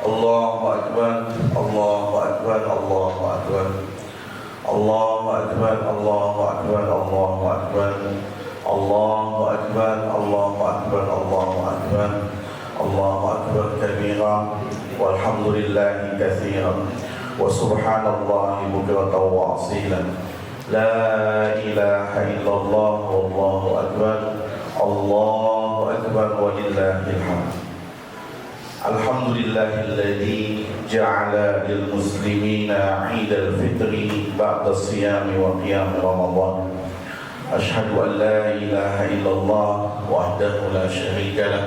Allahu Akbar, Allahu Akbar, Allahu Akbar, Allahu Akbar, Allahu Akbar, Allahu Akbar, Allahu Akbar, Allahu Akbar, Allahu Akbar, Allahu Akbar kabira, walhamdulillahi katsiran, wa subhanallahi bukratan wa asilan. La ilaha illallah, wallahu akbar, Allahu akbar, walillahil hamd. Alhamdulillahilladzi ja'ala lil muslimina 'idal fitri ba'da siyami wa qiyam Ramadan. Asyhadu an la ilaha illallah wahdahu la syarika lah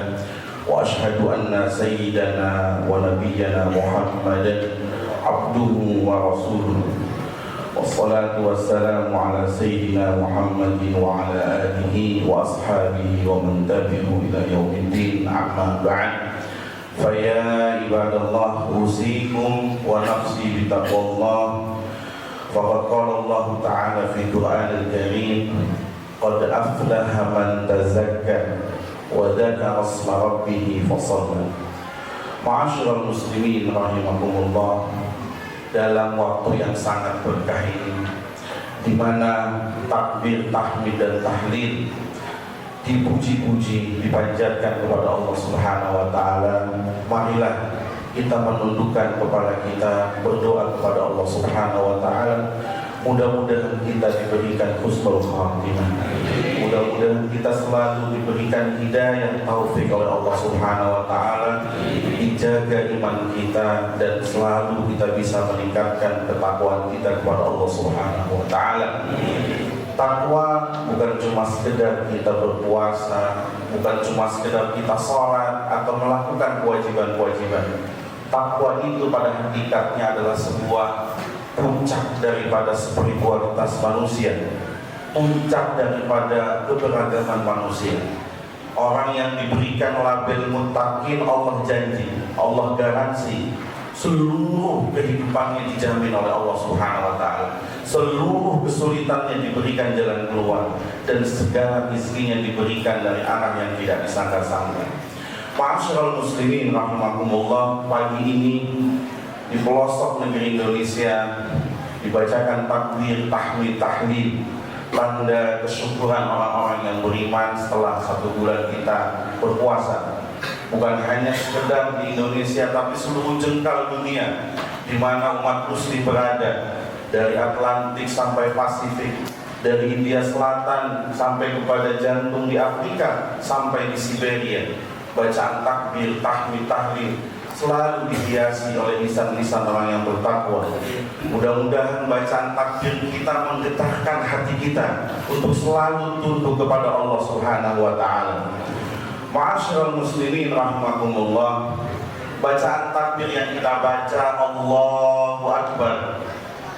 wa asyhadu anna sayyidana wa nabiyyana Muhammadan abduhu wa rasuluhu. Wassalatu wassalamu ala sayyidina Muhammadin wa ala alihi wa ashabihi wa man tabi'ahu ila yaumiddin, amma ba'd. Faya ibadallah, usikum wa nafsi bitaqwallah. Faqad qala Allah ta'ala fi Qur'anil Karim, qad aflaha man tazakka wa dzakara isma rabbih fasalla. Ma'asyiral muslimin rahimakumullah, dalam waktu yang sangat berkah ini, di mana takbir, tahmid dan tahlil dipuji-puji, dipanjatkan kepada Allah Subhanahu wa taala, marilah kita menundukkan kepala kita, berdoa kepada Allah Subhanahu wa taala. Mudah-mudahan kita diberikan husnul khatimah. Mudah-mudahan kita selalu diberikan hidayah taufik oleh Allah Subhanahu wa taala, dijaga iman kita dan selalu kita bisa meningkatkan ketakwaan kita kepada Allah Subhanahu wa taala. Takwa bukan cuma sekedar kita berpuasa, bukan cuma sekedar kita sholat atau melakukan kewajiban-kewajiban. Takwa itu pada hakikatnya adalah sebuah puncak daripada spiritualitas manusia, puncak daripada keberagaman manusia. Orang yang diberikan label muttaqin, Allah janji, Allah garansi seluruh kehidupannya dijamin oleh Allah Subhanahu wa taala. Seluruh kesulitannya diberikan jalan keluar dan segala rezekinya diberikan dari arah yang tidak disangka-sangka. Ma'asyiral muslimin rahimakumullah, pagi ini di pelosok negeri Indonesia dibacakan takbir, tahmid, tahlil, tanda kesyukuran orang-orang yang beriman setelah 1 bulan kita berpuasa. Bukan hanya sekedar di Indonesia, tapi seluruh jengkal dunia di mana umat muslim berada, dari Atlantik sampai Pasifik, dari India Selatan sampai kepada jantung di Afrika sampai di Siberia. Bacaan takbir, tahmid, tahlil selalu dihiasi oleh lisan-lisan orang yang bertakwa. Mudah-mudahan bacaan takbir kita menggetarkan hati kita untuk selalu tunduk kepada Allah Subhanahu wa taala. Ma'asyiral muslimin rahimakumullah, bacaan takbir yang kita baca Allahu Akbar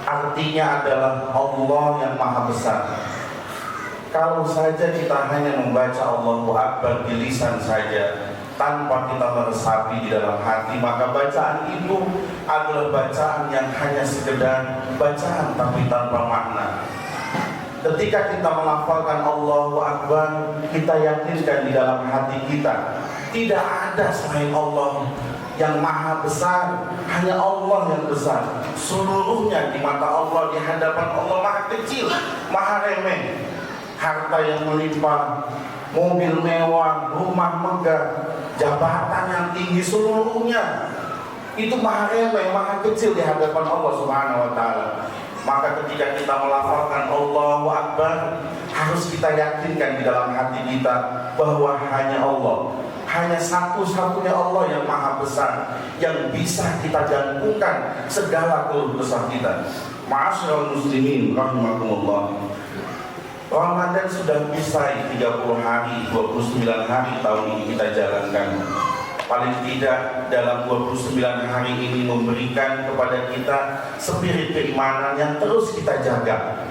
artinya adalah Allah yang maha besar. Kalau saja kita hanya membaca Allahu Akbar di lisan saja tanpa kita meresapi di dalam hati, maka bacaan itu adalah bacaan yang hanya sekedar bacaan tapi tanpa makna. Ketika kita melafalkan Allahu Akbar, kita yakinkan di dalam hati kita tidak ada selain Allah yang maha besar, hanya Allah yang besar. Seluruhnya di mata Allah, di hadapan Allah maha kecil, maha remeh. Harta yang melimpah, mobil mewah, rumah megah, jabatan yang tinggi, seluruhnya itu maha remeh, maha kecil di hadapan Allah Subhanahu wa taala. Maka ketika kita melafalkan Allahu Akbar, harus kita yakinkan di dalam hati kita bahwa hanya Allah, hanya satu-satunya Allah yang maha besar, yang bisa kita gantungkan segala keluh kesah kita. Ma'asyiral muslimin rahimakumullah, Ramadan sudah usai 30 hari, 29 hari tahun ini kita jalankan. Paling tidak dalam 29 hari ini memberikan kepada kita spirit keimanan yang terus kita jaga.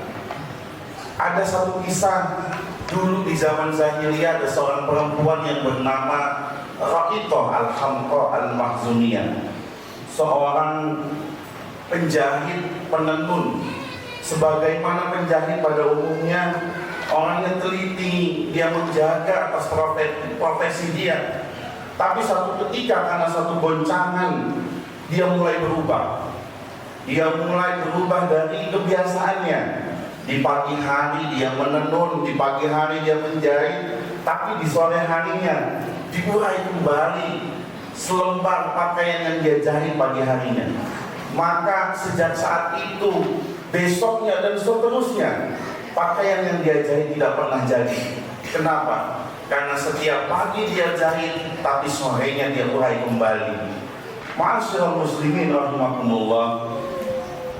Ada satu kisah dulu di zaman jahiliyah, ada seorang perempuan yang bernama Raqithah al-Hamqa al-Makhzumiyah, seorang penjahit penenun. Sebagaimana penjahit pada umumnya, orang yang teliti, dia menjaga atas profesi dia. Tapi satu ketika karena satu goncangan dia mulai berubah. Dia mulai berubah dari kebiasaannya. Di pagi hari dia menenun, di pagi hari dia menjahit, tapi di sore harinya diurai kembali selembar pakaian yang dia jahit pagi harinya. Maka sejak saat itu, besoknya dan seterusnya, pakaian yang dia jahit tidak pernah jadi. Kenapa? Karena setiap pagi dia jahit, tapi sorenya dia urai kembali. Ma'asyiral muslimin rahimakumullah,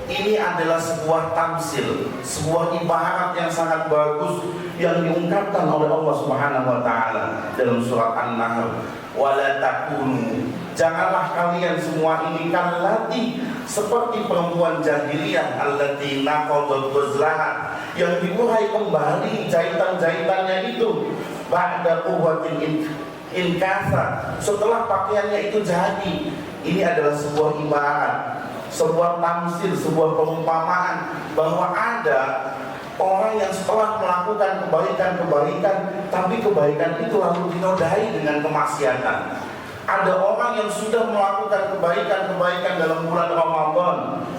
ini adalah sebuah tamsil, sebuah ibarat yang sangat bagus yang diungkapkan oleh Allah Subhanahu wa taala dalam surat An-Nahl. Wala takunu, janganlah kalian semua ini kallati, seperti perempuan jahiliyah allati naqadat ghazlaha, yang diurai kembali jahitan-jahitannya itu ba'da quwwatin inkasa, setelah pakaiannya itu jadi. Ini adalah sebuah ibarat, sebuah tamsil, sebuah perumpamaan bahwa ada orang yang setelah melakukan kebaikan-kebaikan, tapi kebaikan itu lalu dinodai dengan kemaksiatan. Ada orang yang sudah melakukan kebaikan-kebaikan dalam bulan Ramadan,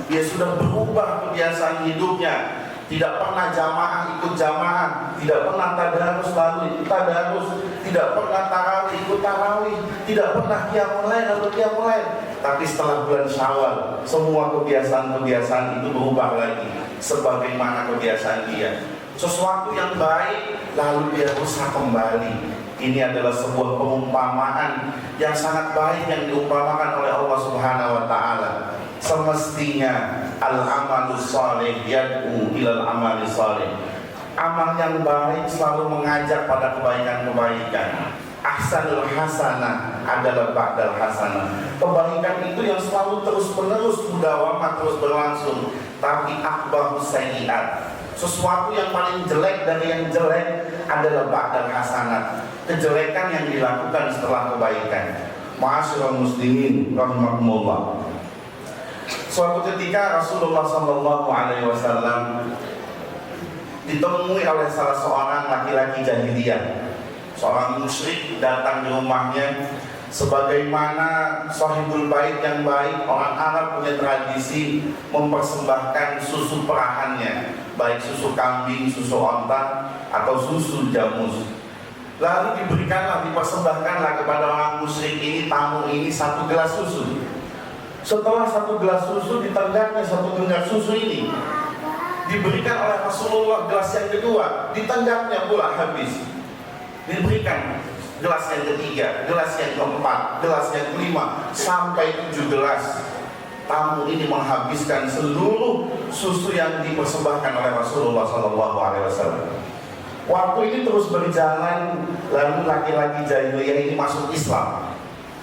dia sudah berubah kebiasaan hidupnya, tidak pernah jamaah ikut jamaah, tidak pernah tadarus lalu ikut tadarus, tidak pernah tarawih ikut tarawih, tidak pernah qiyamul lail lalu qiyamul lail. Tapi setelah bulan Syawal, semua kebiasaan-kebiasaan itu berubah lagi sebagaimana kebiasaan dia. Sesuatu yang baik lalu dia rusak kembali. Ini adalah sebuah perumpamaan yang sangat baik yang diumpamakan oleh Allah Subhanahu wa taala. Semestinya al-amalus shalih yad'u ilal amali shalih. Amal yang baik selalu mengajak pada kebaikan-kebaikan. Ahsanul hasanah adalah ba'dal hasanah. Kebaikan itu yang selalu terus-menerus mudawamah, terus berlangsung. Tapi akbarus sayyi'at, sesuatu yang paling jelek dari yang jelek adalah ba'dal hasanah, kejelekan yang dilakukan setelah kebaikan. Ma'asyiral muslimin rahimakumullah, suatu ketika Rasulullah SAW ditemui oleh salah seorang laki-laki jahiliyah. Seorang musyrik datang di rumahnya. Sebagaimana sahibul bait yang baik, orang Arab punya tradisi mempersembahkan susu perahannya, baik susu kambing, susu onta, atau susu jamus. Lalu dipersembahkanlah kepada orang musyrik ini, tamu ini, satu gelas susu. Setelah satu gelas susu, ditenggaknya satu genggam susu ini. Diberikan oleh Rasulullah gelas yang kedua, ditenggaknya pula habis. Diberikan gelas yang ketiga, gelas yang keempat, gelas yang kelima, sampai 7 gelas. Tamu ini menghabiskan seluruh susu yang dipersembahkan oleh Rasulullah SAW. Waktu ini terus berjalan, lalu laki-laki jahiliyah ini masuk Islam.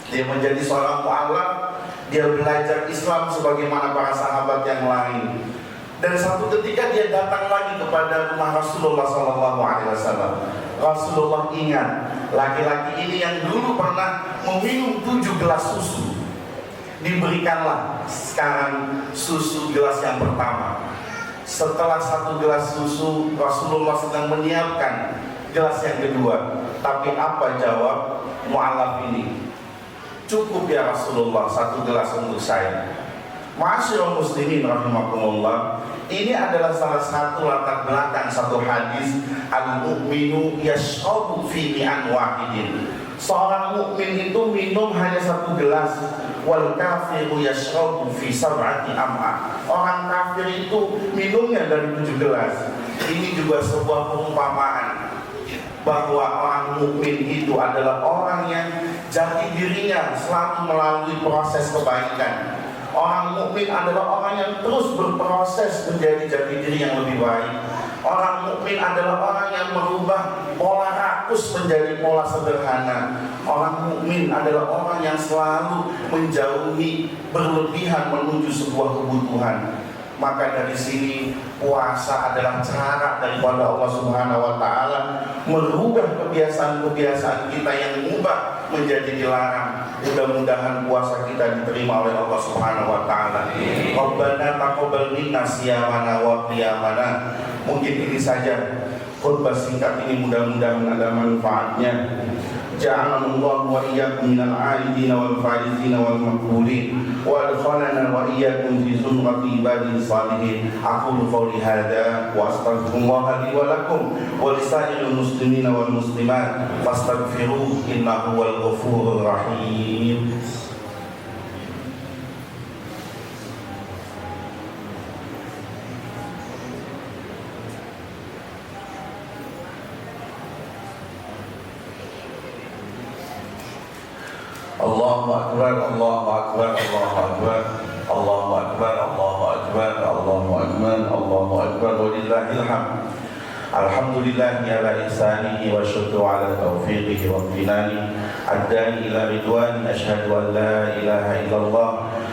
Dia menjadi seorang mu'alaf, dia belajar Islam sebagaimana para sahabat yang lain. Dan satu ketika dia datang lagi kepada rumah Rasulullah SAW. Rasulullah ingat laki-laki ini yang dulu pernah meminum 7 gelas susu. Diberikanlah sekarang susu gelas yang pertama. Setelah 1 gelas susu, Rasulullah sedang menyiapkan gelas yang kedua. Tapi apa jawab mu'alaf ini? Cukup ya Rasulullah, 1 gelas untuk saya. Ma'asyiral muslimin rahimakumullah, ini adalah salah satu latar belakang satu hadis, al-mu'minu yashrabu fi mi'an wahidin. Seorang mukmin itu minum hanya 1 gelas, wal kafiru yashrabu fi sab'ati am'a. Orang kafir itu minumnya dari 7 gelas. Ini juga sebuah perumpamaan bahwa orang mukmin itu adalah orang yang jati dirinya selalu melalui proses kebaikan. Orang mukmin adalah orang yang terus berproses menjadi jati diri yang lebih baik. Orang mukmin adalah orang yang merubah pola rakus menjadi pola sederhana. Orang mukmin adalah orang yang selalu menjauhi berlebihan menuju sebuah kebutuhan. Maka dari sini puasa adalah cara daripada Allah Subhanahu wa taala merubah kebiasaan-kebiasaan kita yang mubah menjadi dilarang. Mudah-mudahan puasa kita diterima oleh Allah Subhanahu wa taala. Rabbana taqabbal minna siyamana wa qiyamana. Mungkin ini saja khutbah singkat ini, mudah-mudahan ada manfaatnya. جعلنا الله وإياكم من العائدين والفائزين والمقبولين وأدخلنا وإياكم في زمرة عباده الصالحين. أقول قولي هذا وأستغفر الله لي ولكم ولسائر المسلمين والمسلمات فاستغفروه إنه هو الغفور الرحيم. Allahu Akbar, Allahu Akbar, Allahu Akbar, Allahu Akbar, Allahu Akbar, Allahu Akbar, Allahu Akbar, walillahil hamd. Alhamdulillah ala ihsanihi wa syukru ala taufiqihi wa amtinani addani ila ridwani asyhadu an la ilaha illallah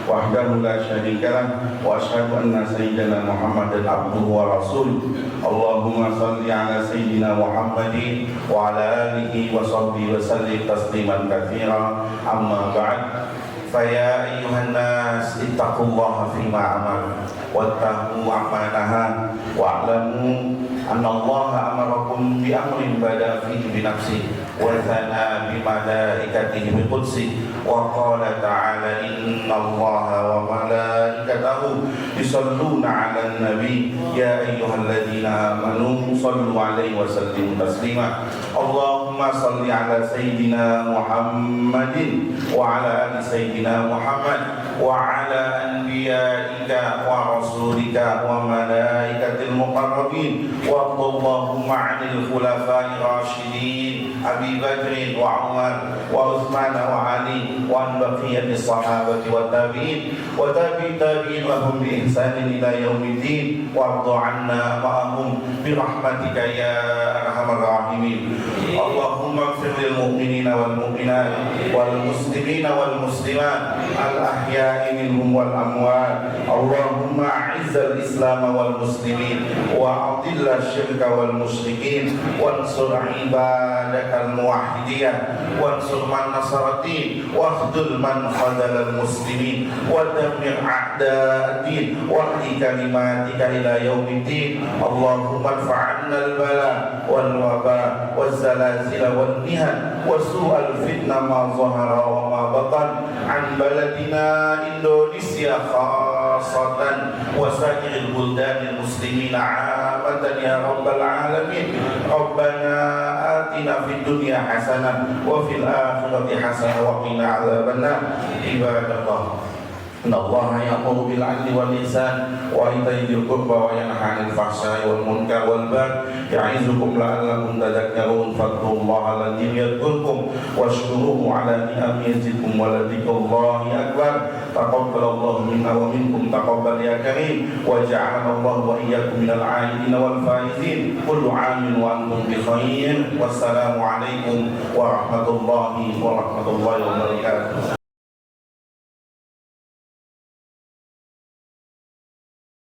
wahdahu la syarika lah wa asyhadu anna sayyidina Muhammadan abduhu wa rasuluh. Allahumma salli ala sayyidina Muhammadin wa ala alihi wa sahbihi wa sallim tasliman katsira. Amma ba'd. Faya ayyuhan nas ittaqullaha fima amar wattaqu amma naha wa'lamu anna Allah amarakum bi amrin bada fihi bi nafsihi wa thana bi malaikatihi bi qudsi wa qala ta'ala inna Allaha wa malaikatahu yusalluna 'alan nabi ya ayyuhalladzina amanu sallu 'alaihi wa sallimu taslima. Allahumma salli 'ala sayyidina Muhammadin wa 'ala ali sayyidina Muhammad wa 'ala anbiya'ika wa rasulika wa malaikatil muqarrabin wa Allahumma 'anil khulafa'ir rasyidin Abi Bakr wa Umar wa Utsman wa Ali wa an baqiyatis sahabati wa tabi'in wa tabi'in lahum bi ihsanin ila yaumiddin wa arda 'anna ma'ahum bi rahmatika ya arhamar rahimin. Allahumma ighfir lil mu'minina wal mu'minat wal muslimina wal muslimat al ahya'i minhum wal amwat. Allahumma a'izzal islam wal muslimin wa adilla syirka wal musyrikin wansur ibadakal muwahhidiyah wansur man nasaratin wakhdul man khadalal muslimin wa damir a'da'ad-din wa ahli kalimatika ila yaumiddin. Allahumma adfa'anna al-bala wal waba wal zalazil wal nihan wa su'al fitnah ma zahara wa ma batan an baladina Indonesia khassatan wa sa'iril buldanil muslimin 'amatan ya rabbal alamin. Rabbana atina fid dunya hasanah wa fil akhirati hasanah wa qina 'adzabannar. Ibadallah, innallaha ya'muru bil 'adli wal ihsan wa ita'i dzil qurba wa yanha 'anil fahsya'i wal munkari wal baghi ya'izukum la'allakum tadhakkarun. Fadhkurullaha alladzi yadhkurkum washkuruhu 'ala ni'amihi yazidkum wa ladhikrullahi akbar. Taqabbalallahu minna wa minkum taqabbal ya karim wa ja'alana Allah wa iyyakum minal 'aidin wal faizin. Kullu 'amin wa antum bi khair. Wassalamu alaikum warahmatullahi wabarakatuh.